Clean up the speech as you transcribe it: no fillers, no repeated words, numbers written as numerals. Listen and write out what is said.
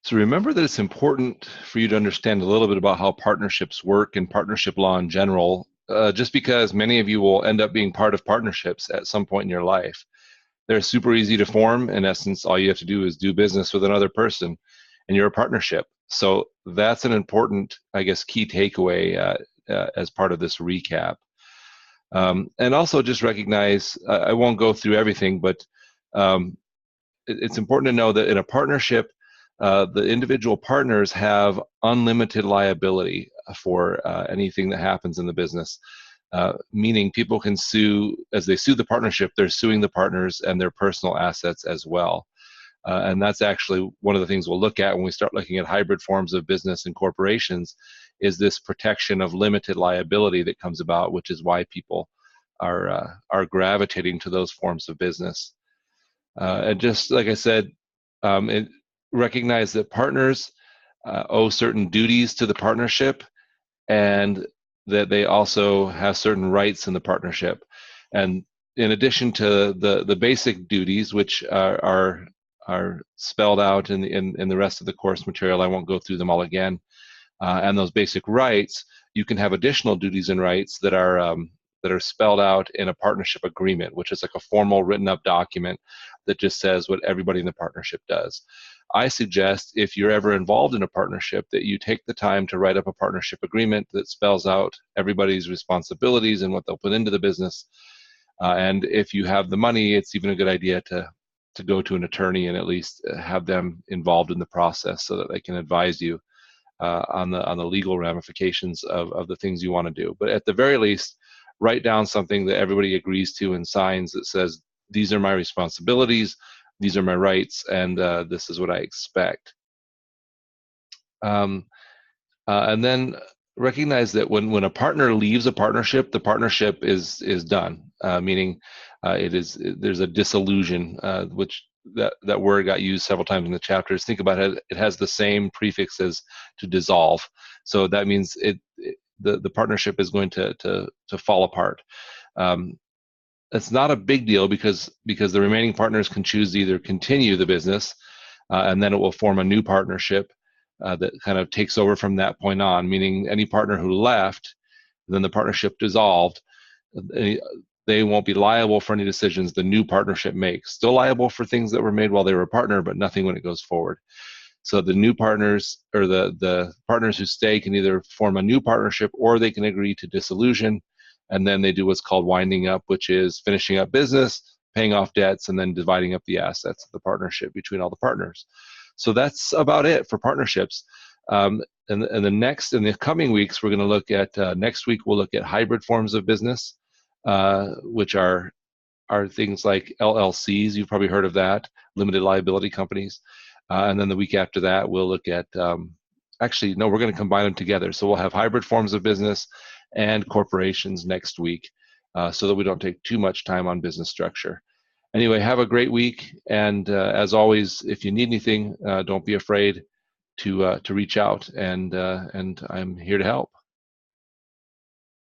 So remember that it's important for you to understand a little bit about how partnerships work and partnership law in general, just because many of you will end up being part of partnerships at some point in your life. They're super easy to form. In essence, all you have to do is do business with another person, and you're a partnership. So that's an important, I guess, key takeaway as part of this recap. And also just recognize, I won't go through everything, but um, it's important to know that in a partnership, the individual partners have unlimited liability for anything that happens in the business. Meaning people can sue, as they sue the partnership, they're suing the partners and their personal assets as well. And that's actually one of the things we'll look at when we start looking at hybrid forms of business and corporations, is this protection of limited liability that comes about, which is why people are gravitating to those forms of business. And just like I said, it, recognize that partners owe certain duties to the partnership, and that they also have certain rights in the partnership. And in addition to the basic duties, which are spelled out in the rest of the course material, I won't go through them all again. And those basic rights, you can have additional duties and rights that are spelled out in a partnership agreement, which is like a formal written up document that just says what everybody in the partnership does. I suggest, if you're ever involved in a partnership, that you take the time to write up a partnership agreement that spells out everybody's responsibilities and what they'll put into the business. And if you have the money, it's even a good idea to go to an attorney and at least have them involved in the process so that they can advise you on the legal ramifications of the things you want to do. But at the very least, write down something that everybody agrees to and signs that says, these are my responsibilities, these are my rights, and this is what I expect. And then recognize that when a partner leaves a partnership, the partnership is done, meaning there's a dissolution, which that word got used several times in the chapters. Think about it; it has the same prefix as to dissolve, so that means the partnership is going to fall apart. It's not a big deal because the remaining partners can choose to either continue the business, and then it will form a new partnership that kind of takes over from that point on, meaning any partner who left, then the partnership dissolved, they won't be liable for any decisions the new partnership makes. Still liable for things that were made while they were a partner, but nothing when it goes forward. So the new partners, or the partners who stay, can either form a new partnership or they can agree to dissolution, and then they do what's called winding up, which is finishing up business, paying off debts, and then dividing up the assets of the partnership between all the partners. So that's about it for partnerships. And in the coming weeks, we're going to look at, next week we'll look at hybrid forms of business, which are things like LLCs. You've probably heard of that, limited liability companies. And then the week after that, we'll look at, actually, no, we're going to combine them together. So we'll have hybrid forms of business and corporations next week, so that we don't take too much time on business structure. Anyway, have a great week. And as always, if you need anything, don't be afraid to reach out, and I'm here to help.